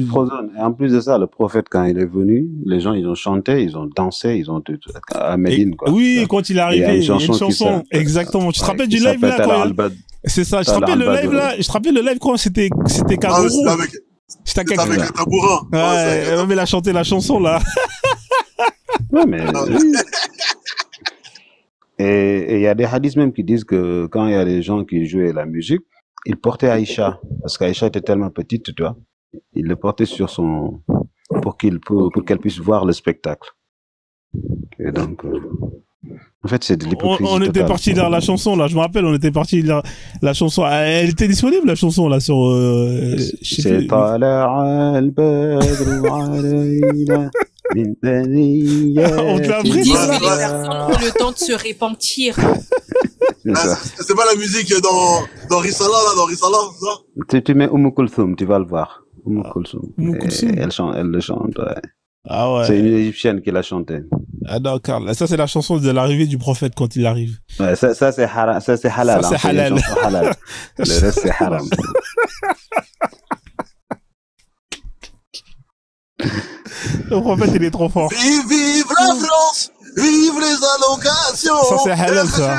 Frozone. Et en plus de ça, le prophète, quand il est venu, les gens, ils ont chanté, ils ont dansé, ils ont à Médine, quoi. Oui, quand il est arrivé, il y a une chanson. Exactement. Tu te rappelles du live là, c'est ça. Je te rappelle le live là. Je te rappelle le live quand c'était Kagourou. C'était avec un tabourin. Ouais, mais il a chanté la chanson là. Ouais, mais. Et il y a des hadiths même qui disent que quand il y a des gens qui jouaient la musique, ils portaient Aïcha, parce qu'Aïcha était tellement petite, tu vois. Ils le portaient sur son, pour qu'elle puisse voir le spectacle. Et donc, en fait, c'est de l'hypocrisie. On était parti dans la chanson là, je me rappelle, on était parti dans la chanson. Elle était disponible la chanson là sur. C'est Tala'a al-Badru alayna. On te l'a appris, disent que les personnes ont le temps de se repentir. C'est pas la musique dans Risala, là, dans Risala, ça? Tu mets Kulthum, tu vas le voir. Kulthum. Elle le chante, ouais. Ah ouais. C'est une égyptienne qui l'a chanté. Ah d'accord. Ça, c'est la chanson de l'arrivée du prophète quand il arrive. Ouais, ça c'est halal. Ça, c'est halal. Le reste, c'est haram. Le prophète, il est trop fort. Vive la France! Vive les allocations! Ça, c'est halal, ça.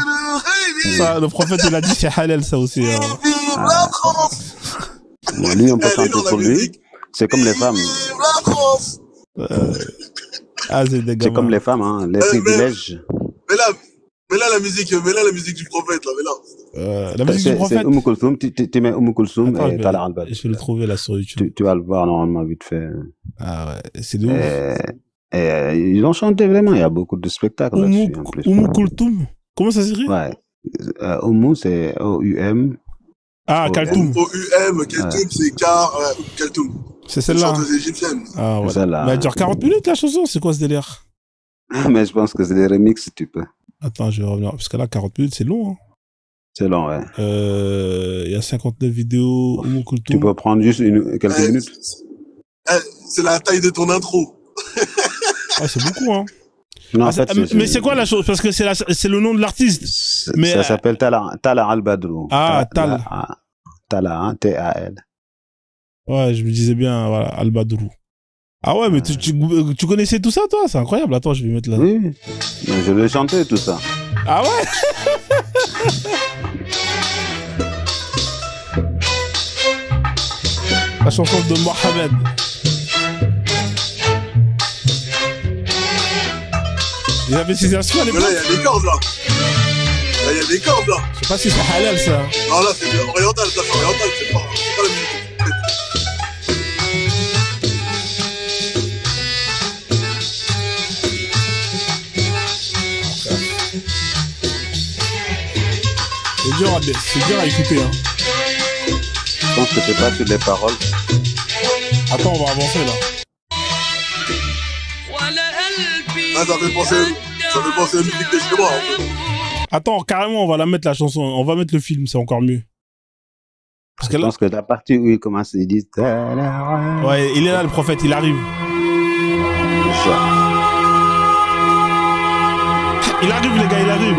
Ça, le prophète, il a dit c'est halal, ça aussi. Vive la France! Lui, on peut chanter pour lui. C'est comme les femmes. Vive la France! C'est comme les femmes, hein, les privilèges. Mais là, la musique du prophète, là, mais là. La musique du prophète. C'est Kulthum, tu mets Kulthum et Tala'a al-Badru. Je vais le trouver là sur YouTube. Tu vas le voir normalement vite fait. Ah ouais, c'est de ouf. Et ils ont chanté vraiment, il y a beaucoup de spectacles là-dessus en plus. Kulthum. Comment ça s'écrit? Ouais. C'est O-U-M. Ah, Kaltoum. O-U-M, Kaltoum, c'est Kaltoum. C'est celle-là. C'est chanteuse égyptienne. Ah ouais. Mais elle dure 40 minutes la chanson, c'est quoi ce délire? Mais je pense que c'est des remixes, tu peux. Attends, je vais revenir. Parce que là, 40 minutes, c'est long. Hein. C'est long, ouais. Il y a 59 vidéos. Tu peux prendre juste quelques minutes. C'est la taille de ton intro. Ah, c'est beaucoup, hein. Non, mais c'est quoi la chose? Parce que c'est le nom de l'artiste. Ça s'appelle Tala'a al-Badru. Ah, Tala'a, T-A-L. Ouais, je me disais bien, voilà, al-Badru. Ah ouais, mais tu connaissais tout ça, toi? C'est incroyable. Attends, je vais mettre là. Oui, je l'ai chanté, tout ça. Ah ouais? La chanson de Mohamed. Il avait ses instruments à l'époque. Mais là, il y a des cordes, là. Là, il y a des cordes, là. Je sais pas si c'est halal, ça. Non, là, c'est oriental, ça, c'est oriental, c'est pas la musique. C'est dur à écouter, hein. Je pense que c'est pas sur les paroles. Attends, on va avancer, là. Ah, ça fait penser à la musique de chez moi, en fait. Attends, carrément, on va la mettre, la chanson. On va mettre le film, c'est encore mieux. Parce que je pense que la partie où il commence, il dit... Ouais, il est là, le prophète, il arrive. Il arrive, les gars, il arrive.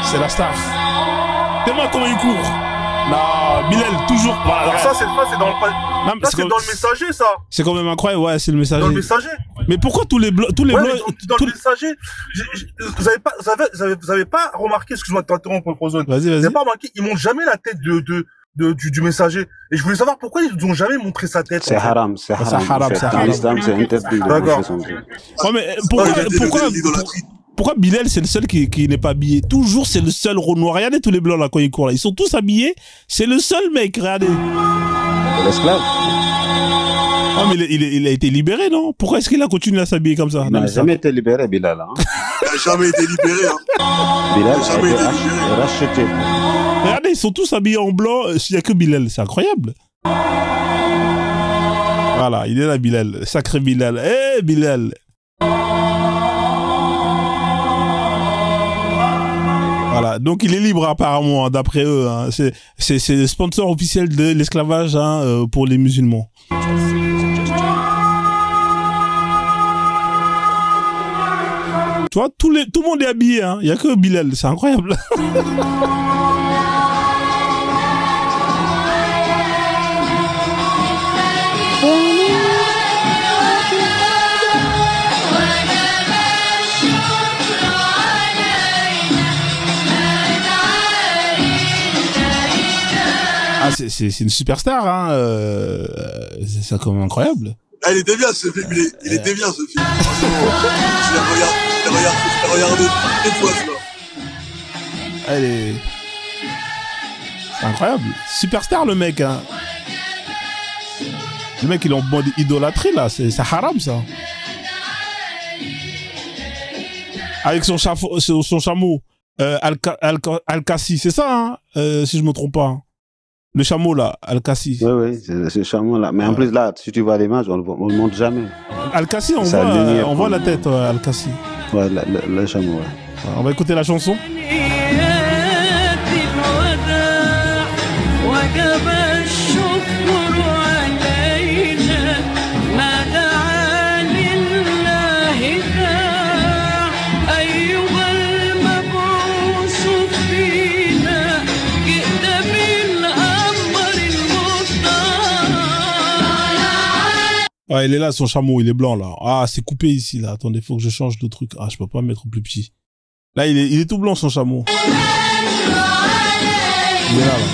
C'est la star. Tellement comment il court. Non, Bilal, toujours. Voilà, alors ça, c'est dans le... Ça, c'est dans le messager, ça. C'est quand même incroyable, ouais, c'est le messager. Dans le messager. Mais pourquoi tous les blancs... Dans le messager, vous avez pas remarqué, excuse-moi de t'interrompre, Frozone. Vas-y. Vous avez pas remarqué, ils montrent jamais la tête du messager. Et je voulais savoir pourquoi ils ont jamais montré sa tête. C'est haram, c'est haram. Dans l'islam, c'est interdit. D'accord. Ouais, mais pourquoi Bilal, c'est le seul qui n'est pas habillé? Toujours, c'est le seul Renoir. Regardez tous les blancs là quand ils courent là. Ils sont tous habillés. C'est le seul mec, regardez. C'est l'esclave. Ah, mais il a été libéré, non? Pourquoi est-ce qu'il a continué à s'habiller comme ça? Il n'a jamais été libéré, Bilal. Hein. Il n'a jamais été libéré. Hein. Bilal a été racheté. Regardez, ils sont tous habillés en blanc. Il n'y a que Bilal. C'est incroyable. Voilà, il est là, Bilal. Sacré Bilal. Eh, Bilal. Voilà, donc il est libre apparemment, d'après eux. Hein. C'est le sponsor officiel de l'esclavage, hein, pour les musulmans. Tu vois, tout le monde est habillé, hein. Il y a que Bilal, c'est incroyable. Ah, c'est une superstar, hein. C'est quand même incroyable. Ah, il était bien ce film, il était bien ce film. Je l'ai regardé toutes les fois, C'est incroyable. Superstar, le mec, hein. Le mec, il est en mode idolâtrie, là. C'est haram, ça. Avec son chameau. Al-Kassi, c'est ça, hein, si je me trompe pas. Le chameau, là, Al-Kassi. Oui, c'est ce chameau-là. Mais en plus, là, si tu vois l'image, on ne le montre jamais. Al-Kassi, on voit la tête, Al-Kassi. Ouais, le chameau, ouais. On va écouter la chanson. Ah, il est là, son chameau, il est blanc, là. Ah, c'est coupé ici, là. Attendez, faut que je change le truc. Ah, je peux pas mettre plus petit. Là, il est tout blanc, son chameau. Il est là, là.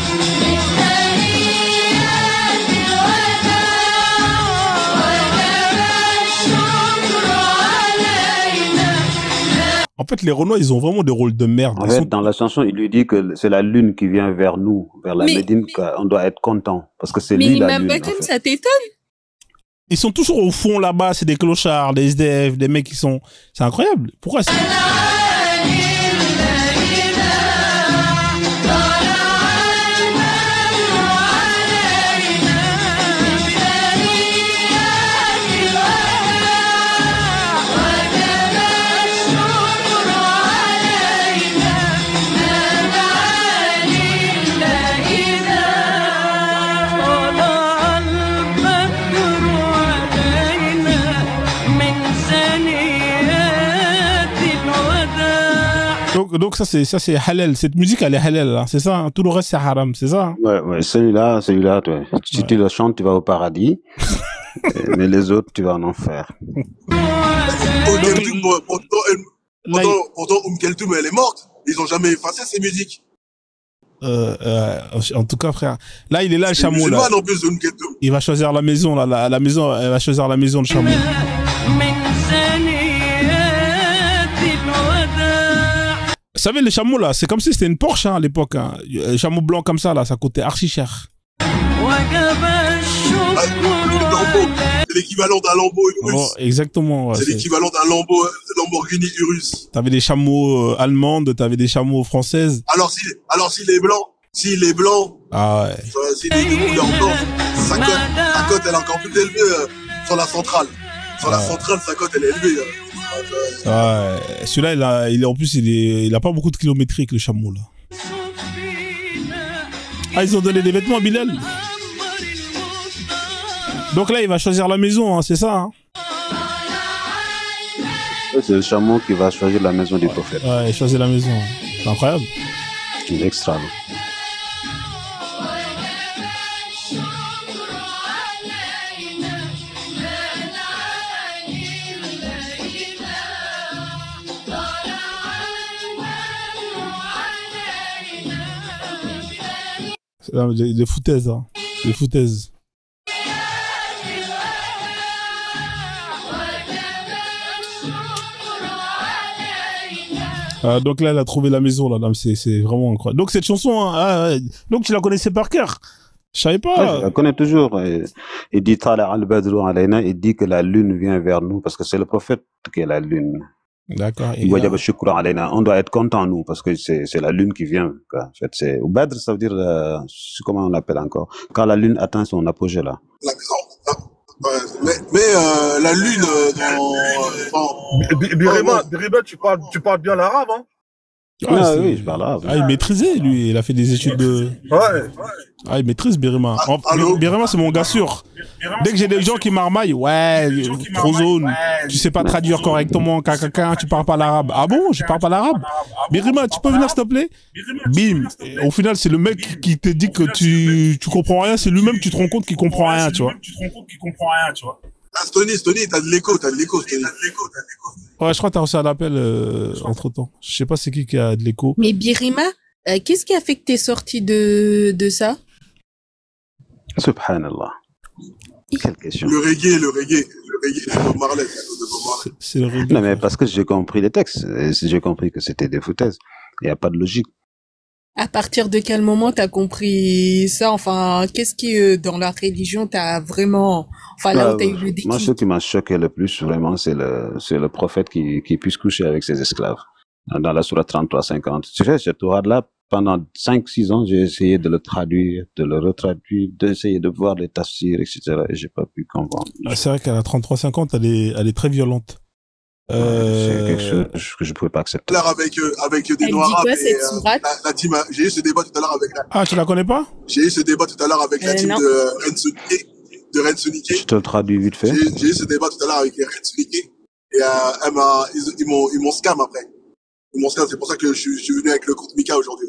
En fait, les Renois, ils ont vraiment des rôles de merde. En fait, dans la chanson, il lui dit que c'est la lune qui vient vers nous, vers la Médine, qu'on doit être content. Parce que c'est lui la lune. Mais même pas comme ça t'étonne. Ils sont toujours au fond là-bas, c'est des clochards, des SDF, des mecs qui sont... C'est incroyable. Pourquoi c'est... Donc ça c'est halal. Cette musique elle est halal, hein, c'est ça. Hein, tout le reste c'est haram, c'est ça. Hein. Ouais, celui-là, toi. Si tu le chantes, tu vas au paradis. Mais les autres, tu vas en enfer. Pourtant, Keltoum, elle est morte. Ils ont jamais effacé ces musiques. En tout cas, frère. Là, il est là, le chameau, là. En plus, il va choisir la maison, là. La maison, elle va choisir la maison, le chameau. Vous savez, les chameaux, là, c'est comme si c'était une Porsche, hein, à l'époque. Hein. Les chameaux blancs comme ça, là, ça coûtait archi cher. C'est l'équivalent d'un Lambo Urus. Oh, exactement. Ouais, c'est l'équivalent d'un Lamborghini Urus. T'avais des chameaux allemandes, t'avais des chameaux françaises. Alors s'il est blanc, ah ouais. S'il est de couleur blanche, sa cote elle est encore plus élevée sur la centrale. Sur la centrale, sa cote elle est élevée. Ouais. Celui-là, il a pas beaucoup de kilométrique, le chameau, là. Ah, ils ont donné des vêtements à Bilal. Donc là, il va choisir la maison, hein, c'est ça, hein. C'est le chameau qui va choisir la maison du prophète. Ouais, il choisit la maison. C'est incroyable. C'est extra. C'est des foutaises, hein. Des foutaises. Donc là, elle a trouvé la maison, là. C'est vraiment incroyable. Donc cette chanson, hein, donc tu la connaissais par cœur. Je savais pas. Ouais, je la connais toujours. Il dit il dit que la lune vient vers nous parce que c'est le prophète qui est la lune. D'accord. On doit être content, nous, parce que c'est la lune qui vient. En fait, c'est Badr, ça veut dire, comment on l'appelle encore, quand la lune atteint son apogée, là. Mais la lune Birima, tu parles bien l'arabe, hein? Ouais, Ah c'est- oui, je parle arabe. Ah, il maîtrisait, lui. Il a fait des études de... Ouais. Ah, il maîtrise Birima. Allô Birima, c'est mon gars sûr. Dès que j'ai des gens qui marmaillent, ouais, trop zone, tu sais pas traduire correctement, caca, tu parles pas l'arabe. Ah bon, je parle pas l'arabe. Birima, tu peux venir s'il te plaît? Bim. Et au final, c'est le mec qui te dit que tu comprends rien, c'est lui-même, tu te rends compte qu'il comprend rien, tu vois. Ah, Stony, t'as de l'écho, Stony. Ouais, je crois que t'as reçu un appel entre temps. Je sais pas c'est qui a de l'écho. Mais Birima, qu'est-ce qui a fait que t'es sorti de ça? Subhanallah. Quelle question. Le reggae de Bob Marley. C'est le reggae. Non, mais parce que j'ai compris les textes. Et si j'ai compris que c'était des foutaises. Il n'y a pas de logique. À partir de quel moment t'as compris ça? Enfin, qu'est-ce qui, dans la religion, t'as vraiment... Enfin, là où t'as eu le déclic. Moi, ce qui m'a choqué le plus, vraiment, c'est le prophète qui puisse coucher avec ses esclaves. Dans la sourate 33-50. Tu sais, cette Torah-là, pendant 5-6 ans, j'ai essayé de le traduire, de le retraduire, d'essayer de voir les tafsirs, etc. Et j'ai pas pu comprendre. Ah, c'est vrai qu'à la 33-50, elle est très violente. C'est quelque chose que je pouvais pas accepter. Tout à l'heure avec des Elle dit noirs quoi, cette sourate? la team, j'ai eu ce débat tout à l'heure avec Ah, tu la connais pas? la team Non. de Ren Sunike. Je te le traduis vite fait. J'ai eu ce débat tout à l'heure avec Ren Sunike. Et ils m'ont scam après. Ils m'ont scam, c'est pour ça que je suis venu avec le compte Mika aujourd'hui.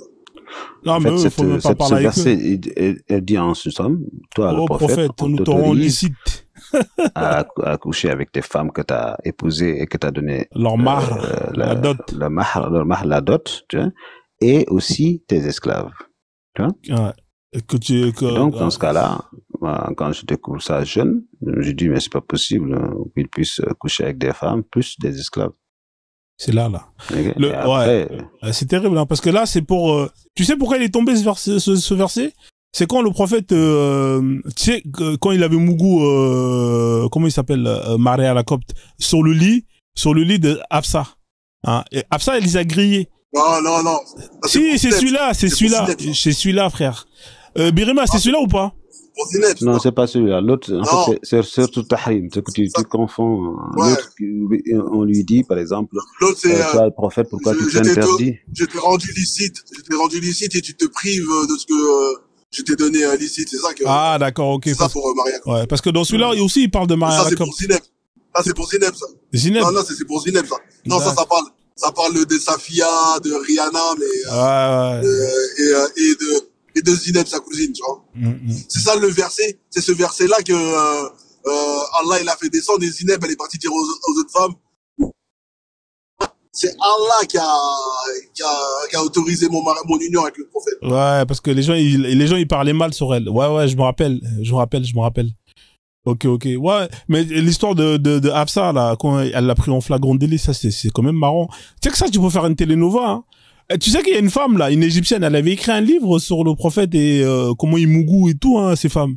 Non, En mais fait, eux, faut même pas ce parler avec eux. verset, elle dit en somme, toi, Oh le prophète, on nous t'aurons t'autorise licite. à coucher avec tes femmes que tu as épousées et que tu as donné Leur mahr, la dot. la dot, tu vois, et aussi tes esclaves. Tu vois? Ouais. Que, Donc, dans ce cas-là, moi, quand je découvre ça jeune, je dis, mais c'est pas possible qu'il puisse coucher avec des femmes plus des esclaves. c'est là. Okay? Le- Après, C'est terrible, hein, parce que là, c'est pour... tu sais pourquoi il est tombé ce verset? C'est quand le prophète, tu sais, quand il avait Mougou, comment il s'appelle, Maria la Copte, sur le lit de Hafsa. Hein, et Hafsa, elle les a grillés. Non. Ça, Si, c'est celui-là, C'est c'est celui-là, frère. Birima, c'est celui-là ou pas? pour Zineb. non, c'est pas celui-là. L'autre, en Non. fait, c'est surtout Tahrim. C'est que tu confonds. Ouais. L'autre, on lui dit, par exemple, L'autre, c'est, toi, le prophète, pourquoi tu je t'ai t'interdis? je t'ai rendu licite et tu te prives de ce que je t'ai donné licite. C'est ça que, Ah, d'accord, ok. c'est ça pour Maria. Ouais, parce que dans celui-là, aussi, il parle de Maria Ça, la c'est pour Copte. Zineb. Ça, c'est pour Zineb, ça. Zineb. Non, c'est pour Zineb, ça. Non, ça parle de Safia, de Rihanna, mais, Ouais. et de Zineb, sa cousine, tu vois. Mm. C'est ça le verset. C'est ce verset-là que Allah il a fait descendre et Zineb elle est partie dire aux autres femmes. C'est Allah qui a autorisé mon union avec le prophète. Ouais, parce que les gens ils parlaient mal sur elle. Ouais, je me rappelle. Ok. Ouais, mais l'histoire de Hafsa, là, quand elle l'a pris en flagrant délit, ça, c'est quand même marrant. Tu sais que ça, tu peux faire une télénova, hein. Et tu sais qu'il y a une femme, là, une égyptienne, elle avait écrit un livre sur le prophète et comment il mougou et tout, hein, ces femmes.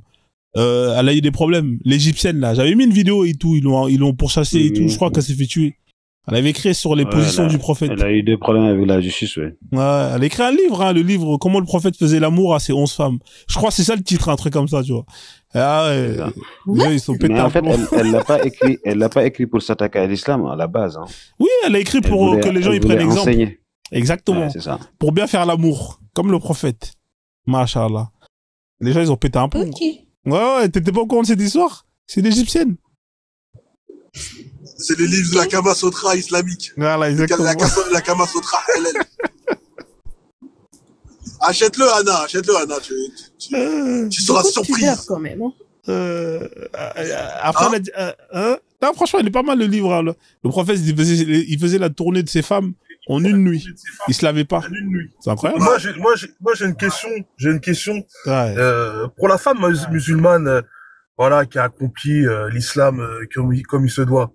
Elle a eu des problèmes. L'égyptienne, là, j'avais mis une vidéo et tout, ils l'ont pourchassée et tout, je crois qu'elle s'est fait tuer. Elle avait écrit sur les positions du prophète. Elle a eu des problèmes avec la justice, oui. Ouais, elle a écrit un livre, hein, le livre Comment le prophète faisait l'amour à ses 11 femmes. Je crois que c'est ça le titre, un truc comme ça, tu vois. Ah ouais. Ils sont pétés Mais en un fait, plomb. elle l'a pas écrit pour s'attaquer à l'islam, à la base, hein. Oui, elle a écrit pour que les gens y prennent exemple. Enseigner. Exactement. Ouais, c'est ça. Pour bien faire l'amour, comme le prophète. Masha'Allah. Les gens, ils ont pété un plomb. Ok. Ouais, t'étais pas au courant de cette histoire? C'est l'égyptienne. C'est le livre de la Kama Sutra islamique. Voilà, exactement. La Kama Sutra LL. Achète-le, Anna. Tu seras Beaucoup de surprise. pudeur, quand même. Hein. Après, elle a dit, non, franchement, il est pas mal le livre. Hein, le prophète, il faisait la tournée de ses femmes en une nuit. Il se lavait pas. C'est incroyable. Moi, j'ai une question. Ouais. Pour la femme musulmane, voilà, qui a accompli l'islam comme il se doit.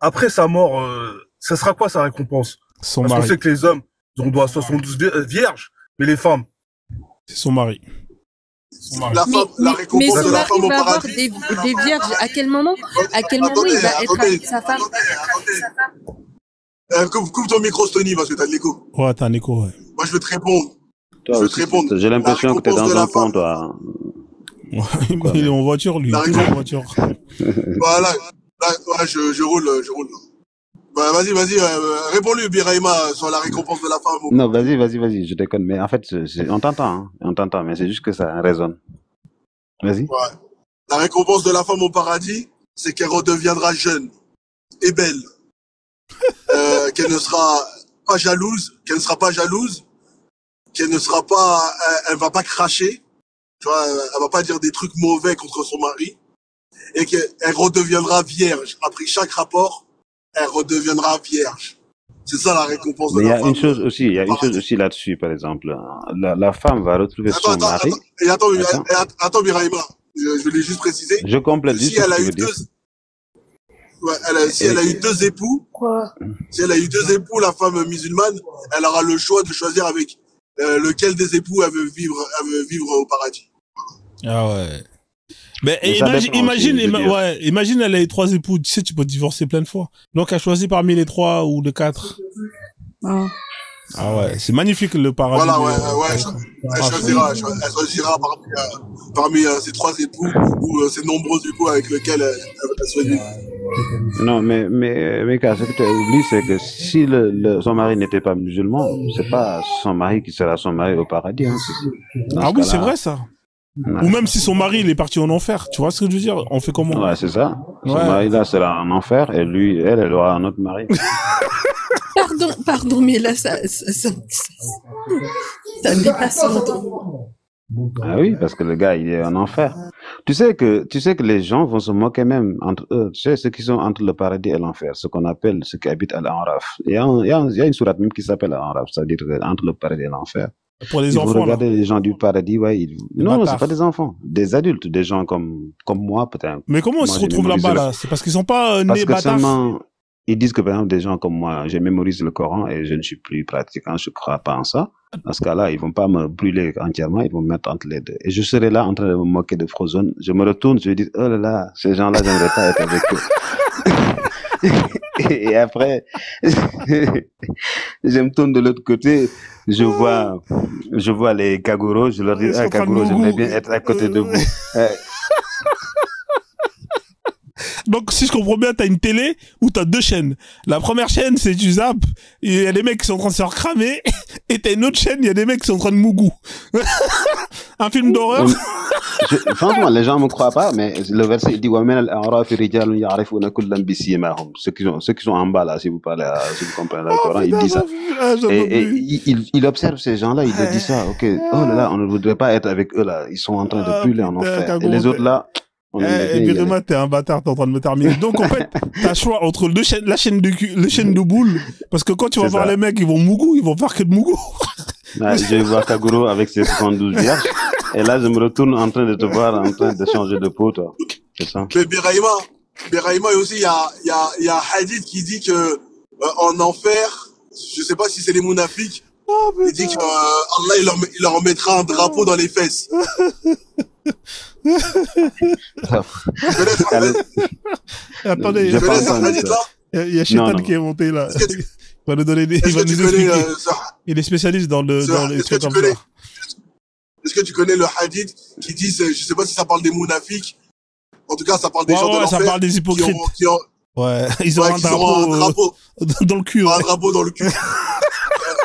Après sa mort, ça sera quoi sa récompense? Son Parce qu'on mari. sait que les hommes, on doit 72 vierges, mais les femmes. C'est son mari. La Mais récompense son de la mari femme au va avoir paradis. des vierges. À quel moment il va être avec sa femme? Coupe ton micro, Stony, parce que t'as de l'écho. Ouais, t'as un écho, ouais. Moi, je veux te répondre. Toi Je vais aussi, te répondre. j'ai l'impression que t'es La dans récompense de un la pont, femme. toi. Ouais, il est en voiture, lui. La Il est en voiture. Voilà. Là, ouais, je roule. Bah, vas-y, réponds-lui, Birahima, sur la récompense de la femme. Non, vas-y, je déconne. Mais en fait, on t'entend, mais c'est juste que ça résonne. Vas-y. Ouais. La récompense de la femme au paradis, c'est qu'elle redeviendra jeune et belle. Qu'elle ne sera pas jalouse, qu'elle ne sera pas, elle va pas cracher, tu vois, elle va pas dire des trucs mauvais contre son mari, et qu'elle redeviendra vierge. Après chaque rapport, elle redeviendra vierge. C'est ça la récompense de Mais il y la a femme. une chose aussi là-dessus, par exemple. La femme va retrouver son mari. Attends, Birahima, je voulais juste préciser. Je complète si elle a eu deux, si elle a eu deux époux, la femme musulmane, elle aura le choix de choisir avec lequel des époux elle veut vivre au paradis. Ah ouais. Mais imagine, imagine, elle a eu 3 époux. Tu sais, tu peux divorcer plein de fois. Donc, elle choisit parmi les 3 ou les 4. Ah ouais, c'est magnifique le paradis. Voilà, elle choisira parmi ses 3 époux ou ses nombreux époux avec lesquels elle souhaite vivre. Non, mais ce que tu as oublié, c'est que si son mari n'était pas musulman, c'est pas son mari qui sera son mari au paradis. Hein. Ah oui, c'est vrai ça. Ouais. Ou même si son mari il est parti en enfer, tu vois ce que je veux dire? On fait comment? Ouais, c'est ça. Son mari là sera en enfer et lui, elle aura un autre mari. Pardon, mais là ça dépasse mon temps. Ah oui, parce que le gars, il est en enfer. Tu sais que les gens vont se moquer même entre eux. Tu sais, ceux qui sont entre le paradis et l'enfer, ce qu'on appelle ceux qui habitent à l'Araf. Il y a une sourate même qui s'appelle l'Araf, c'est-à-dire entre le paradis et l'enfer. Pour les enfants. Vous regardez les gens du paradis, non, c'est pas des enfants, des adultes, des gens comme moi peut-être. Mais comment ils se retrouvent là-bas là? C'est parce qu'ils sont pas nés bâtards. Ils disent que par exemple des gens comme moi, j'ai mémorisé le Coran et je ne suis plus pratiquant, je crois pas en ça. Dans ce cas-là, ils vont pas me brûler entièrement, ils vont me mettre entre les deux. Et je serai là en train de me moquer de Frozone. Je me retourne, je dis, oh là là, ces gens-là, j'aimerais pas être avec eux. Et après, je me tourne de l'autre côté, je vois les Kaguro, je leur dis, ah, Kaguro, j'aimerais bien être à côté de vous. Donc, si je comprends bien, t'as une télé où t'as 2 chaînes. La première chaîne, c'est du zap. Il y a des mecs qui sont en train de se faire cramer. Et t'as une autre chaîne, il y a des mecs qui sont en train de mougou. Un film d'horreur. Franchement, les gens me croient pas, mais le verset, il dit, ceux qui sont en bas, là, si vous comprenez le Coran, il dit ça. Et il observe ces gens-là, il dit ça, ok, oh là là, on ne voudrait pas être avec eux, là. Ils sont en train de brûler en enfer. Et les autres, là, Birima, t'es un bâtard, t'es en train de me terminer. Donc, en fait, t'as le choix entre les chaînes de boule, parce que quand tu vas voir les mecs, ils vont mougou, ils vont faire que de mougou. Je vais voir Kaguro avec ses 72 vierges, et là, je me retourne en train de te voir en train de changer de peau, toi. C'est ça. Mais Birahima aussi, il y a un hadith qui dit que, en enfer, je sais pas si c'est les mounafriques, il dit que, Allah, il leur mettra un drapeau dans les fesses. Attendez, il y a Chétan qui est monté là. Il va nous donner il va nous expliquer. Il est spécialiste dans les trucs comme ça. Est-ce que tu connais le hadith qui dit, je sais pas si ça parle des mounafik, en tout cas ça parle des gens de l'enfer. Ça parle des hypocrites. Ouais, ils ont un drapeau dans le cul. Un drapeau dans le cul.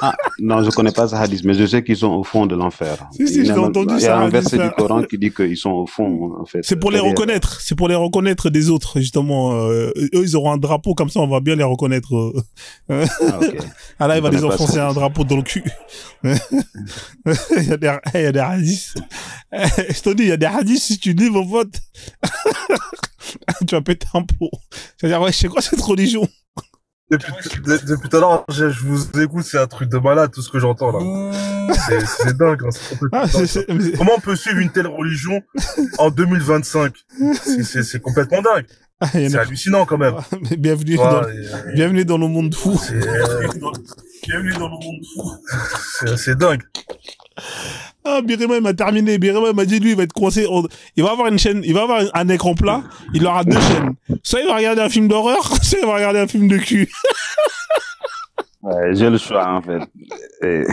Ah, non, je connais pas ce hadith, mais je sais qu'ils sont au fond de l'enfer. Si, j'ai entendu ça. Il y a un verset du Coran qui dit qu'ils sont au fond, en fait. C'est pour les reconnaître. C'est pour les reconnaître des autres, justement. Eux, ils auront un drapeau, comme ça, on va bien les reconnaître. Ah, ok. Ah là, il va les enfoncer un drapeau dans le cul. Il y a des hadiths. Je te dis, il y a des hadiths, si tu dis, mon pote, tu vas péter un pot. C'est-à-dire, ouais, c'est quoi cette religion? Depuis tout à l'heure, je vous écoute, c'est un truc de malade, tout ce que j'entends là. C'est dingue. Hein, Comment on peut suivre une telle religion en 2025? C'est complètement dingue. C'est hallucinant quand même. Bienvenue dans le monde fou. Bienvenue dans le monde fou. C'est dingue. Ah, Birima, il m'a terminé. Birima, il m'a dit, lui, il va être coincé. Il va avoir une chaîne, il va avoir un écran plat. Il aura 2 chaînes. Soit il va regarder un film d'horreur, soit il va regarder un film de cul. Ouais, j'ai le choix, en fait. Mais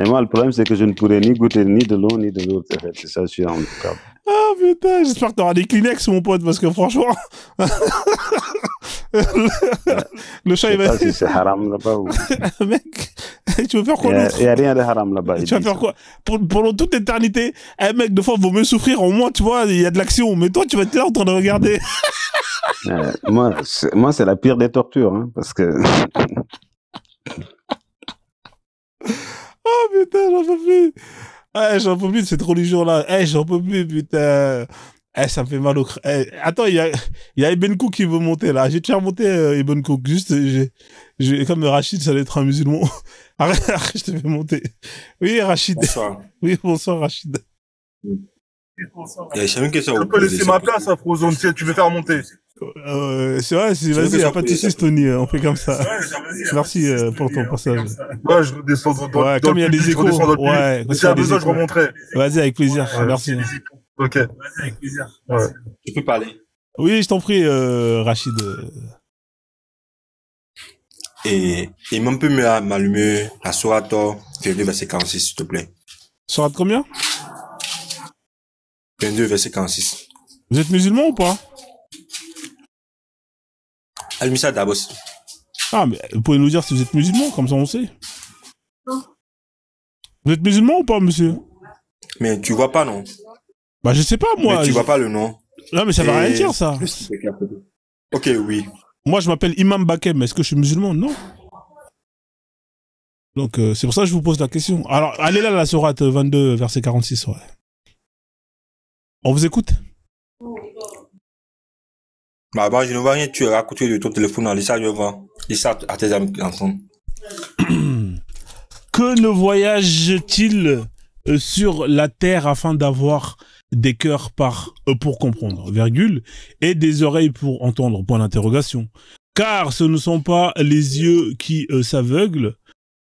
moi, le problème, c'est que je ne pourrais ni goûter ni de l'un ni de l'autre. En fait. C'est ça, je suis en tout cas. Ah, putain, j'espère que t'auras des Kleenex, mon pote, parce que franchement, Le chat, il va... Je sais pas si c'est haram là-bas ou... Mec, tu veux faire quoi Il d'autre? n'y a rien de haram là-bas. Tu vas faire quoi? Pendant toute l'éternité, mec, deux fois, il vaut mieux souffrir. Au moins, tu vois, il y a de l'action. Mais toi, tu vas être là en train de regarder. Moi, c'est la pire des tortures, hein, parce que... Oh putain, j'en peux plus. J'en peux plus de cette religion-là. J'en peux plus, putain. Ça me fait mal au crâne. Attends, il y a Ibn Kouk qui veut monter là. J'ai déjà monté Ibn Kouk. Juste, comme Rachid, ça allait être un musulman. Arrête, je te fais monter. Oui, Rachid. Bonsoir. Oui, bonsoir, Rachid. J'ai une question. Tu peux laisser ma place, Afrozone, si tu veux faire monter. C'est vrai, vas-y, y a pas de soucis, Tony, on fait comme ça. Merci pour ton passage. Ouais, je redescends dans ouais, comme il y a des échos. Ouais, si t'as besoin, je remonterai. Vas-y, avec plaisir. Merci. Ok. Vas-y, avec plaisir. Ouais. Tu peux parler. Oui, je t'en prie, Rachid. Et même peut m'allumer la sourate 22, verset 46, s'il te plaît. Sourate combien? 22, verset 46. Vous êtes musulman ou pas? Allume ça d'abord. Ah, mais vous pouvez nous dire si vous êtes musulman, comme ça on sait. Vous êtes musulman ou pas, monsieur? Mais tu vois pas, non? Bah, je sais pas, moi. Mais tu vois pas le nom. Non, mais ça va rien dire, ça. Ok, oui. Moi, je m'appelle Imam Bakem. Est-ce que je suis musulman? Non. Donc, c'est pour ça que je vous pose la question. Alors, allez là, la sourate 22, verset 46, ouais. On vous écoute? Bah, je ne vois rien, tu as à côté de ton téléphone, lis ça, je vois. Lis ça à tes amis ensemble. Que ne voyage-t-il sur la terre afin d'avoir des cœurs pour comprendre, virgule, et des oreilles pour entendre, point d'interrogation. Car ce ne sont pas les yeux qui s'aveuglent,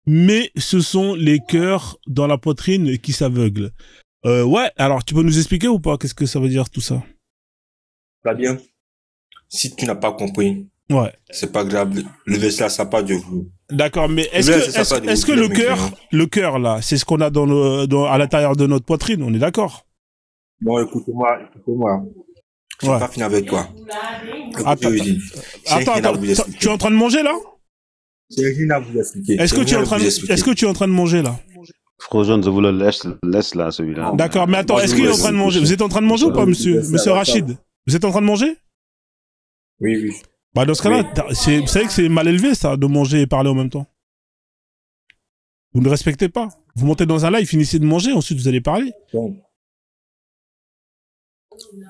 mais ce sont les cœurs dans la poitrine qui s'aveuglent. Ouais, alors tu peux nous expliquer ou pas? Qu'est-ce que ça veut dire tout ça? Pas bien. Si tu n'as pas compris, ouais, c'est pas grave. Le verset là, ça part de vous. D'accord, mais est-ce que le cœur là, c'est ce qu'on a à l'intérieur de notre poitrine? On est d'accord? Bon, écoute-moi. Je vais pas finir avec toi. Attends, tu es en train de manger là? C'est rien à vous expliquer. Est-ce que tu es en train de manger là? Frozone, je vous le laisse là, celui-là. D'accord, mais attends, est-ce qu'il est en train de manger? Vous êtes en train de manger ou pas, monsieur Rachid? Vous êtes en train de manger? Oui. Bah, dans ce cas-là, vous savez que c'est mal élevé, ça, de manger et parler en même temps. Vous ne respectez pas. Vous montez dans un live, finissez de manger, ensuite vous allez parler. Bon.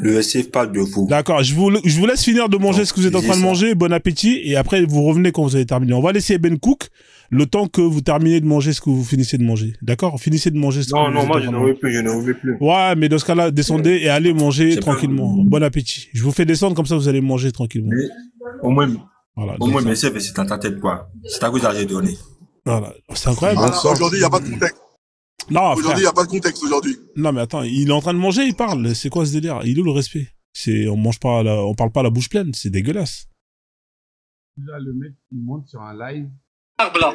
Le verset parle de vous. D'accord, je vous laisse finir de manger ce que vous êtes en train de manger, bon appétit, et après vous revenez quand vous avez terminé. On va laisser Ben Cook le temps que vous terminez de manger ce que vous finissez de manger. D'accord? Finissez de manger ce que vous Non, moi je n'en veux plus, Ouais, mais dans ce cas-là, descendez et allez manger tranquillement. Bon appétit. Je vous fais descendre, comme ça vous allez manger tranquillement. Mais, au moins, mais c'est dans ta tête, quoi. C'est à cause que j'ai donné. Voilà, c'est incroyable. Aujourd'hui, il n'y a pas de contexte. Non, aujourd'hui, il n'y a pas de contexte aujourd'hui. Non, mais attends, il est en train de manger, il parle. C'est quoi ce délire? Il est où le respect? On parle pas la bouche pleine, c'est dégueulasse. Là, le mec, il monte sur un live. L'arbre là,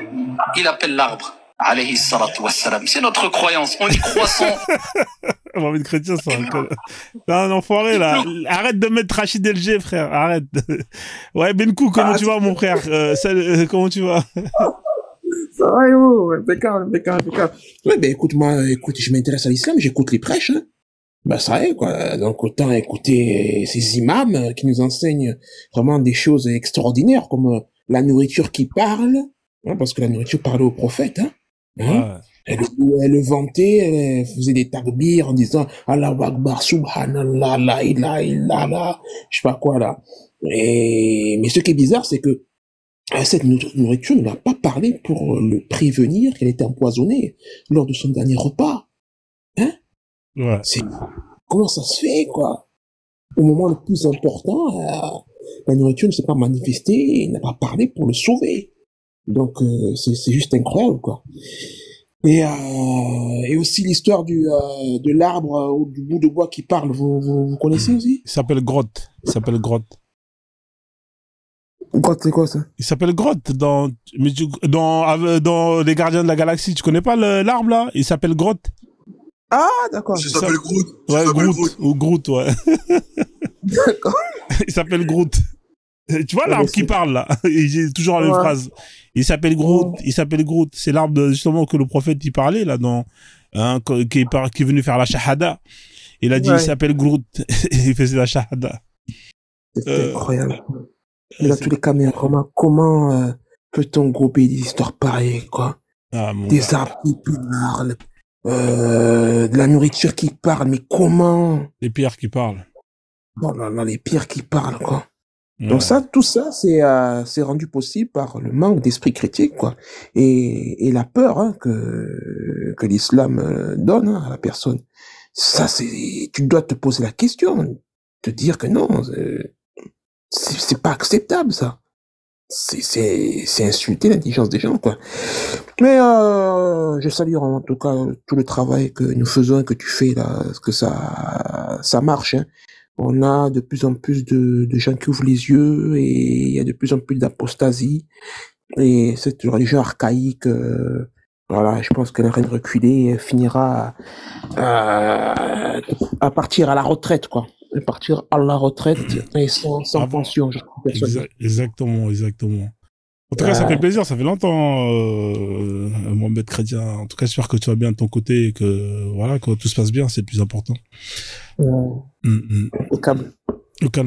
il appelle l'arbre. Alayhi salatu wassalam. C'est notre croyance. On y croit sans. On va mettre chrétien, ça. Non, enfoiré, là. Arrête de mettre Rachid LG, frère. Arrête. Ouais, Benkou, comment tu vas, mon frère? Comment tu vas? Ça va, yo, impeccable. Ouais, ben, écoute, je m'intéresse à l'islam, j'écoute les prêches, hein. Ben, ça y est, quoi. Donc, autant écouter ces imams qui nous enseignent vraiment des choses extraordinaires, comme la nourriture qui parle, hein, parce que la nourriture parlait au prophète, hein. Ouais. Elle le vantait, elle faisait des takbir en disant Allahu Akbar, Subhanallah, la ilaha illallah, je sais pas quoi, là. Mais ce qui est bizarre, c'est que cette nourriture ne l'a pas parlé pour le prévenir qu'elle était empoisonnée lors de son dernier repas. Hein? Ouais. Comment ça se fait, quoi? Au moment le plus important, la nourriture ne s'est pas manifestée et n'a pas parlé pour le sauver. Donc, c'est juste incroyable, quoi. Et aussi l'histoire de l'arbre ou du bout de bois qui parle, vous connaissez aussi? Il s'appelle Grotte. Grotte, c'est quoi ça? Il s'appelle Grotte dans Les Gardiens de la Galaxie. Tu connais pas l'arbre là? Il s'appelle Grotte. Ah, d'accord. Il s'appelle Groot. Ouais, Groot. Ou Groot, ouais. D'accord. Il s'appelle Groot. Tu vois l'arbre qui parle là, j'ai toujours la même phrase. Il s'appelle Groot, c'est l'arbre justement que le prophète y parlait là dans qui est venu faire la shahada. Il a dit il s'appelle Groot, il faisait la shahada. C'est incroyable. Et dans tous les cas, mais comment peut-on grouper des histoires pareilles, quoi? Des arbres qui parlent, de la nourriture qui parle, mais comment? Les pierres qui parlent. Non, les pierres qui parlent, quoi. Donc tout ça, c'est rendu possible par le manque d'esprit critique, quoi. Et la peur, hein, que l'islam donne, hein, à la personne. Ça, tu dois te poser la question, te dire que non, c'est pas acceptable, ça. C'est insulter l'intelligence des gens, quoi. Mais je salue en tout cas tout le travail que nous faisons et que tu fais là, que ça marche, hein. On a de plus en plus de gens qui ouvrent les yeux et il y a de plus en plus d'apostasie. Et cette religion archaïque, voilà, je pense qu'elle est en train de reculer et finira à partir à la retraite, quoi. À partir à la retraite et sans pension. Exactement. En tout cas, ça fait plaisir, ça fait longtemps, Mohamed Chrétien. En tout cas, j'espère que tu vas bien de ton côté et que, voilà, que tout se passe bien, c'est le plus important. Au calme.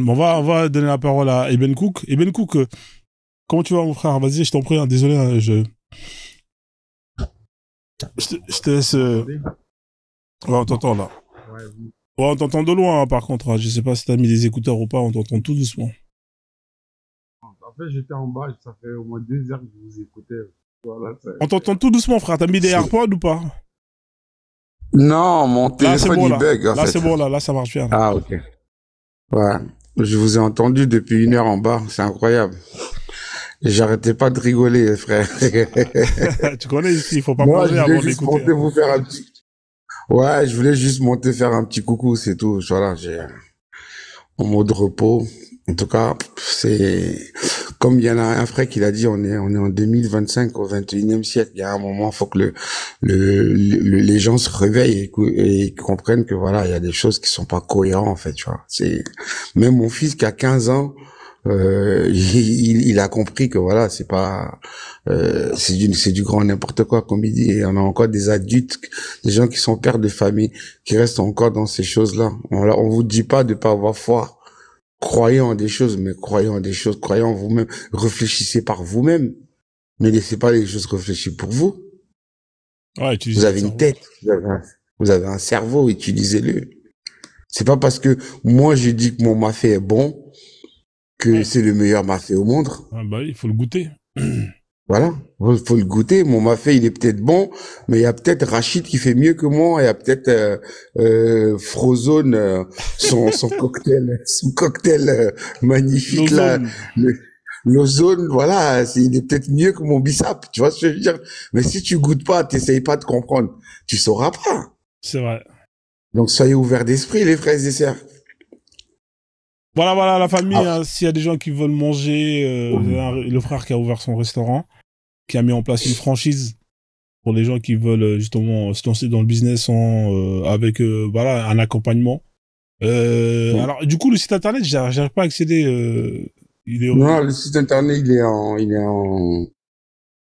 On va donner la parole à Eben Cook. Eben Cook, comment tu vas, mon frère? Vas-y, je t'en prie, hein, désolé, hein, je te laisse, ouais, on t'entend, là. Ouais, on t'entend de loin, hein, par contre, hein. Je sais pas si t'as mis des écouteurs ou pas, on t'entend tout doucement. En fait, j'étais en bas, ça fait au moins 2 heures que je vous écoutais. Voilà, on t'entend tout doucement, frère. T'as mis des AirPods ou pas? Non, mon téléphone il bug. Là, c'est bon, là, ça marche bien. Ah, ok. Ouais. Je vous ai entendu depuis 1 heure en bas. C'est incroyable. Et j'arrêtais pas de rigoler, frère. Tu connais ici, il faut pas manger avant d'écouter. Vous faire un petit... Ouais, je voulais juste monter faire un petit coucou, c'est tout. Voilà, j'ai en mode repos. En tout cas, c'est comme il y en a un frère qui l'a dit, on est en 2025 au 21e siècle. Il y a un moment, faut que les gens se réveillent et comprennent que voilà, il y a des choses qui sont pas cohérentes en fait, tu vois. C'est même mon fils qui a 15 ans, il a compris que voilà, c'est pas c'est du grand n'importe quoi comme il dit. Et on a encore des adultes, des gens qui sont pères de famille qui restent encore dans ces choses-là. On vous dit pas de pas avoir foi. Croyez en des choses, mais croyez en des choses, croyez en vous-même, réfléchissez par vous-même. Ne laissez pas les choses réfléchir pour vous. Ouais, vous avez une tête, vous avez un cerveau, utilisez-le. C'est pas parce que moi je dis que mon mafé est bon que c'est le meilleur mafé au monde. Ah bah, il faut le goûter. Voilà, faut le goûter. Mon mafé, il est peut-être bon, mais il y a peut-être Rachid qui fait mieux que moi. Il y a peut-être Frozone, son cocktail magnifique là, l'ozone. Voilà, il est peut-être mieux que mon bissap. Tu vois ce que je veux dire? Mais si tu goûtes pas, t'essayes pas de comprendre, tu sauras pas. C'est vrai. Donc soyez ouverts d'esprit, les frères et sœurs. Voilà, la famille, hein, s'il y a des gens qui veulent manger, le frère qui a ouvert son restaurant, qui a mis en place une franchise pour les gens qui veulent justement se lancer dans le business avec voilà, un accompagnement. Alors, du coup, le site internet, j'arrive pas à accéder. Non, le site internet, il est en...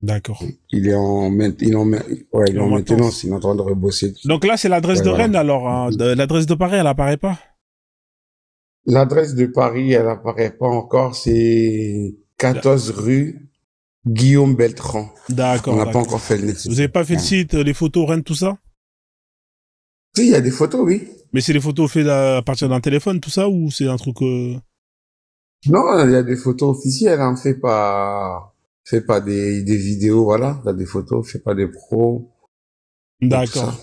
D'accord. Il est en maintenance, il est en train de rebosser. Donc là, c'est l'adresse de Rennes, alors, hein. L'adresse de Paris, elle apparaît pas? L'adresse de Paris, elle apparaît pas encore, c'est 14 rue Guillaume Beltran. D'accord. On n'a pas encore fait le nécessaire. Vous avez pas fait le site, les photos Rennes, tout ça? Si, il y a des photos, oui. Mais c'est des photos faites à partir d'un téléphone, tout ça, ou c'est un truc... Non, il y a des photos officielles, hein. Fais pas des vidéos, voilà. Il y a des photos, fais pas des pros. D'accord.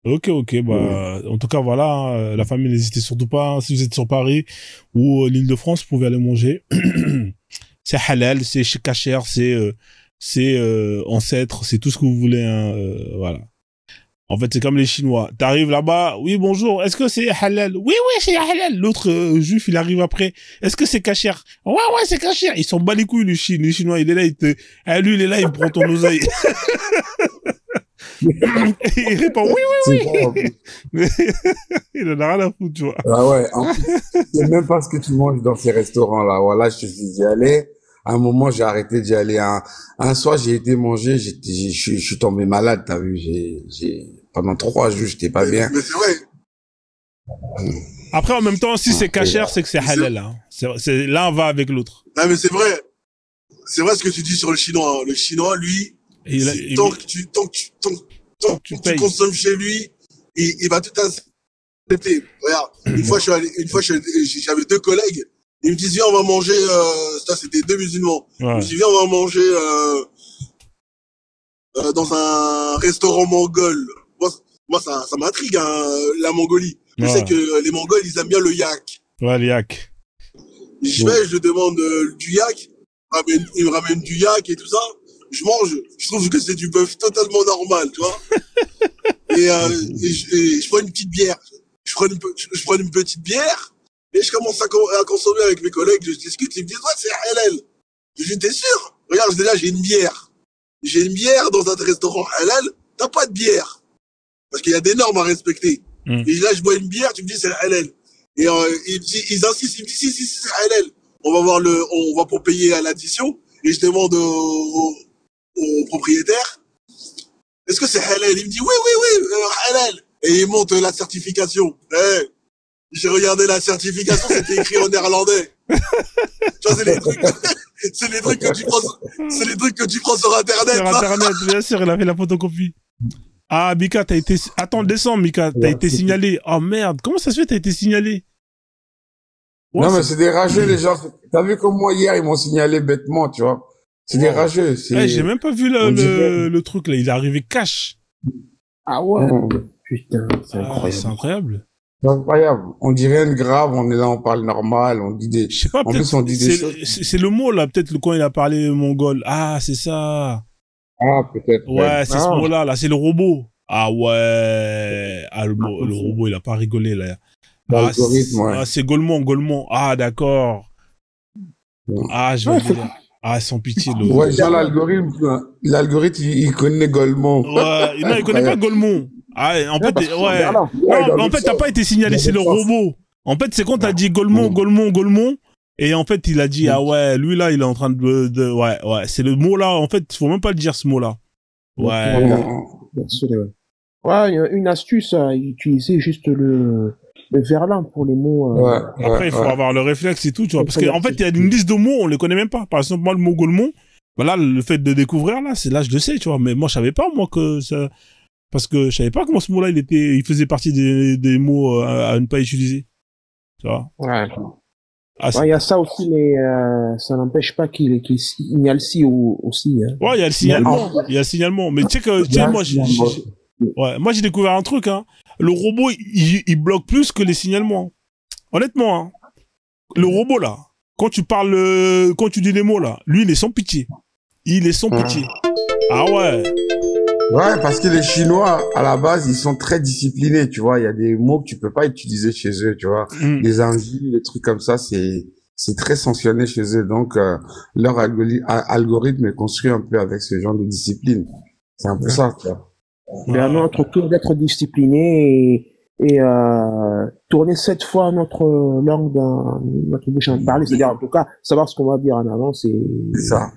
Ok, bah, en tout cas, voilà, la famille, n'hésitez surtout pas, hein, si vous êtes sur Paris ou l'Île-de-France, vous pouvez aller manger. C'est halal, c'est kasher, c'est ancêtre, c'est tout ce que vous voulez, hein, voilà. En fait, c'est comme les Chinois. T'arrives là-bas, oui, bonjour, est-ce que c'est halal? Oui, c'est halal. L'autre juif, il arrive après. Est-ce que c'est kasher? Ouais, c'est kasher. Ils s'en bat les couilles, les Chinois, il est là, lui, il est là, il prend ton oseille. Il répond oui. Il en a rien à foutre, tu vois. Ah ouais, en plus, c'est même pas ce que tu manges dans ces restaurants-là. Voilà, je te dis, j'y allais. À un moment, j'ai arrêté d'y aller. Un soir, j'ai été manger, je suis tombé malade, t'as vu. Pendant 3 jours, j'étais pas bien. Mais c'est vrai. Après, en même temps, si c'est cachère, c'est que c'est halal, hein. L'un va avec l'autre. Non, mais c'est vrai. C'est vrai ce que tu dis sur le chinois. Hein. Le chinois, lui, tant que tu consommes chez lui, il va tout accepter. Regarde, une fois, j'avais 2 collègues. Ils me disent, viens, on va manger, ça, c'était 2 musulmans. Ouais. Ils me disent, viens, on va manger, dans un restaurant mongol. Moi, ça m'intrigue, hein, la Mongolie. Je sais que les Mongols, ils aiment bien le yak. Ouais, le yak. Je demande du yak. Il me ramène du yak et tout ça. Je mange. Je trouve que c'est du bœuf totalement normal, tu vois. et je prends une petite bière. Je prends une petite bière. Et je commence à consommer avec mes collègues. Je discute. Ils me disent, ouais, c'est halal. Je dis, t'es sûr? Regarde, déjà, j'ai une bière. J'ai une bière dans un restaurant halal. T'as pas de bière. Parce qu'il y a des normes à respecter. Et là, je bois une bière, tu me dis c'est halal. Et ils insistent, ils me disent si c'est halal. On va pour payer à l'addition. Et je demande au propriétaire, est-ce que c'est halal? Il me dit oui, halal. Et il monte la certification. J'ai regardé la certification, c'était écrit en néerlandais. Tu vois, c'est les trucs que tu prends sur Internet. Sur Internet, bien sûr, il a fait la photocopie. Ah, Mika, attends, descends, Mika, t'as été signalé. Oh merde, comment ça se fait, t'as été signalé? Non, mais c'est des rageux, les gens. T'as vu comme moi, hier, ils m'ont signalé bêtement, tu vois. C'est des rageux. J'ai même pas vu le truc, là. Il est arrivé cash. Ah ouais? Putain, c'est incroyable. C'est incroyable. C'est incroyable. On dit rien de grave, on est là, on parle normal, on dit des... Je sais pas, en plus, on dit des choses. C'est le mot, là, peut-être, quand il a parlé mongol. Ah, c'est ça. Ah, peut-être. Ouais, c'est ce mot-là, là, c'est le robot. Ah ouais. Ah, le robot, il a pas rigolé, là. L'algorithme, ouais. Ah, c'est Golemont. Ah, d'accord. Ah, je vais dire. Ah, sans pitié, le... Ouais, genre l'algorithme, il connaît Golemont. Ouais, non, il connaît pas Golemont. Ah, en fait, ouais. Non, en fait, t'as pas été signalé, c'est le robot. En fait, c'est quand t'as dit Golemont. Et en fait, il a dit, ah ouais, lui là, il est en train ouais, c'est le mot là, en fait, faut même pas le dire ce mot là. Ouais. Ouais, il y a une astuce à utiliser juste le verlan pour les mots. Après, il faut avoir le réflexe et tout, tu vois, parce qu'en fait, il y a une liste de mots, on les connaît même pas. Par exemple, moi, le mot Golemont, voilà, le fait de découvrir là, c'est là, je le sais, tu vois, mais moi, je savais pas, moi, que ça, parce que je savais pas comment ce mot là, il faisait partie des mots à ne pas utiliser. Tu vois. Ouais. Il y a ça aussi, mais ça n'empêche pas qu'il y a le si aussi. Hein. Ouais, il y a le signalement. Mais tu sais que, moi j'ai découvert un truc. Hein. Le robot, il bloque plus que les signalements. Honnêtement, hein. Le robot là, quand tu dis des mots là, lui il est sans pitié. Il est sans pitié. Ah ouais. Ouais, parce que les Chinois, à la base, ils sont très disciplinés, tu vois. Il y a des mots que tu peux pas utiliser chez eux, tu vois. Les injures, les trucs comme ça, c'est très sanctionné chez eux. Donc, leur algorithme est construit un peu avec ce genre de discipline. C'est un peu ça, tu vois. Mais à notre tour d'être discipliné et tourner 7 fois notre langue dans notre bouche en parler, c'est-à-dire en tout cas savoir ce qu'on va dire en avant, c'est ça.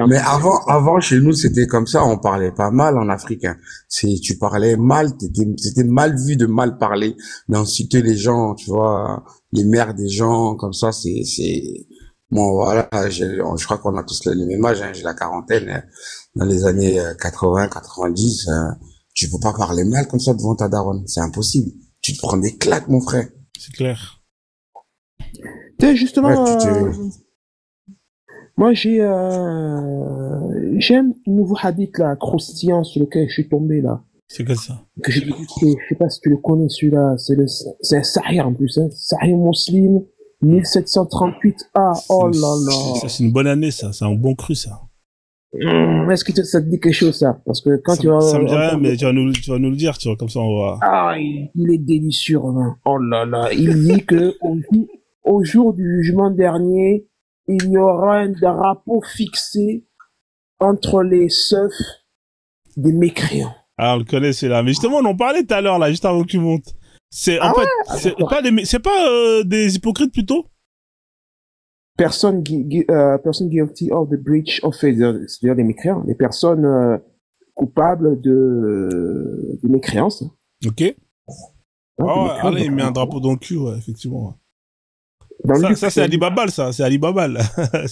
Mais avant chez nous c'était comme ça, on parlait pas mal en africain. Tu parlais mal, c'était mal vu de mal parler, mais on citait les gens, tu vois, les mères des gens comme ça, bon voilà, je crois qu'on a tous le même âge, hein, j'ai la quarantaine, dans les années 80, 90, tu peux pas parler mal comme ça devant ta daronne, c'est impossible. Tu te prends des claques, mon frère. C'est clair. Justement, moi j'ai un nouveau hadith là, croustillant sur lequel je suis tombé là. C'est quoi ça? Que je sais pas si tu le connais celui-là. C'est un Sahih en plus, hein. Sahih Muslim 1738A. Oh là là. Ça c'est une bonne année ça. C'est un bon cru ça. Est-ce que ça te dit quelque chose ça? Parce que quand tu vas... Ça me dit rien, mais tu vas nous le dire, tu vois, comme ça on va... Ah, il est délicieux, hein. Oh là là. Il dit que au jour du jugement dernier, il y aura un drapeau fixé entre les seufs des mécréants. Ah, on le connaît, celui-là. Mais justement, on en parlait tout à l'heure, là, juste avant que tu montes. C'est, en fait, c'est pas des hypocrites, plutôt? Personne guilty of the breach of faith, c'est-à-dire des mécréants, des personnes coupables de mécréance. Ok. Ah, là, il met un drapeau dans le cul, ouais, effectivement. Ça, c'est Ali Babal, ça. C'est Ali Babal.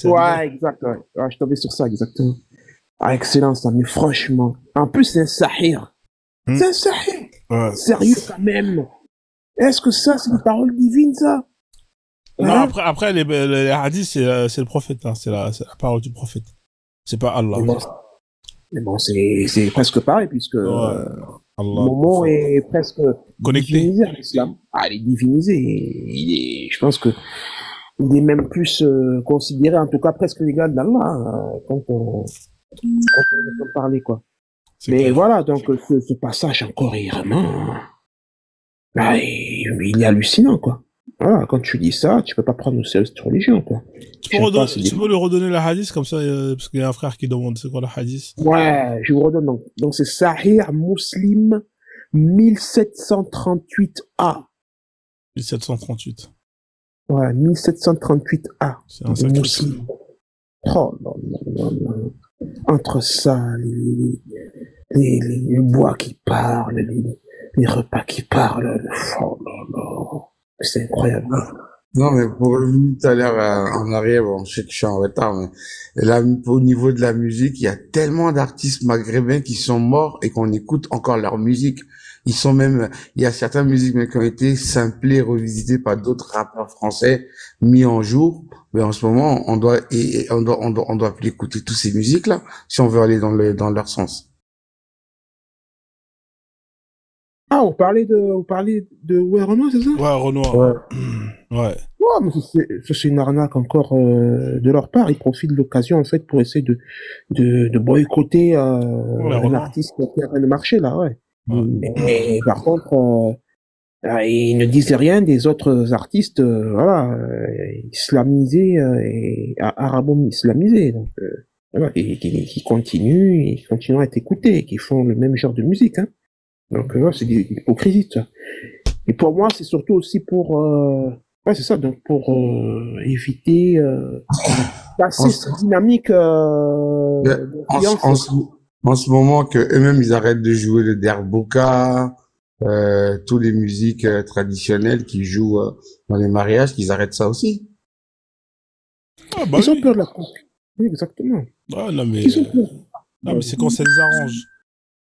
Ouais, exact, ouais. Je suis tombé sur ça, exactement. Ah, excellent, ça, mais franchement. En plus, c'est un sahir. C'est un sahir. Ouais. Sérieux, quand même. Est-ce que ça, c'est une parole divine, ça? Non, après, les hadiths, c'est le prophète, hein. C'est la parole du prophète. C'est pas Allah. Mais bon, c'est presque pareil, puisque, le moment est presque connecté divinisé à l'islam. Ah, il est divinisé. Je pense que il est même plus considéré, en tout cas presque l'égal d'Allah, quand on parler, quoi. Mais clair. Voilà, donc ce passage encore est vraiment, il est hallucinant, quoi. Voilà, quand tu dis ça, tu peux pas prendre au sérieux cette religion, quoi. Tu peux lui redonner la hadith comme ça, parce qu'il y a un frère qui demande c'est quoi la hadith. Ouais, je vous redonne donc. Donc c'est Sahih Muslim 1738A. 1738. Ouais, 1738A. C'est un sacré muslim. Oh là là là. Entre ça, les bois qui parlent, les repas qui parlent, oh là là. C'est incroyable. Non, mais pour revenir tout à l'heure en arrière, bon, je sais que je suis en retard, mais là, au niveau de la musique, il y a tellement d'artistes maghrébins qui sont morts et qu'on écoute encore leur musique. Ils sont même, il y a certaines musiques même qui ont été samplées, revisitées par d'autres rappeurs français, mis en jour. Mais en ce moment, on doit plus écouter toutes ces musiques-là si on veut aller dans leur sens. Ah, on parlait de Renoir, c'est ça? Ouais, Renoir. Ouais. Ouais. Ouais, mais c'est une arnaque encore de leur part. Ils profitent de l'occasion en fait pour essayer de boycotter un artiste qui a le marché là, ouais. Et par contre, ils ne disent rien des autres artistes, voilà, islamisés et arabo-islamisés. Donc, voilà, qui continuent à être écoutés, qui font le même genre de musique, hein. Donc, c'est de l'hypocrisie, ça. Et pour moi, c'est surtout aussi pour, c'est ça, donc pour éviter passer cette dynamique en ce moment que eux-mêmes ils arrêtent de jouer le derbouka, tous les musiques traditionnelles qu'ils jouent dans les mariages, qu'ils arrêtent ça aussi. Ah, bah ils ont peur de la concurrence. Oui, exactement. Ah, non mais c'est quand ça les arrange.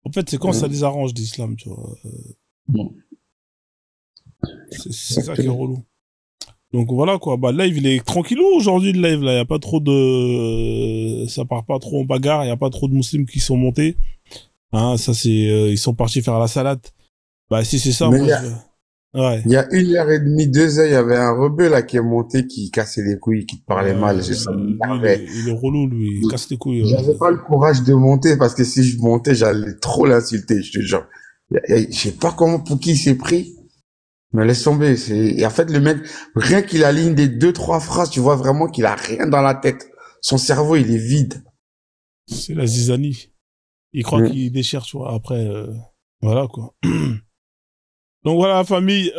En fait, c'est quand ça les arrange d'islam, tu vois. C'est ça qui est relou. Donc voilà quoi, bah live il est tranquillou aujourd'hui le live là, il y a pas trop de ça part pas trop en bagarre, il y a pas trop de musulmans qui sont montés. Hein, ça c'est ils sont partis faire la salade. Bah si c'est ça moi ouais. Il y a 1h30, 2h, il y avait un rebeu là qui est monté qui cassait les couilles, qui te parlait mal, je sais pas. Il est relou lui, il casse les couilles. J'avais pas le courage de monter parce que si je montais, j'allais trop l'insulter, je te jure. Je sais pas pour qui il s'est pris. Mais laisse tomber, et en fait, le mec, rien qu'il aligne des 2-3 phrases, tu vois vraiment qu'il a rien dans la tête. Son cerveau, il est vide. C'est la zizanie. Il croit qu'il déchire, tu vois, après, voilà, quoi. Donc voilà, la famille,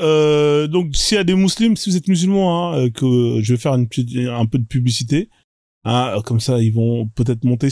donc, s'il y a des musulmans, si vous êtes musulmans, hein, que je vais faire un peu de publicité, hein, comme ça, ils vont peut-être monter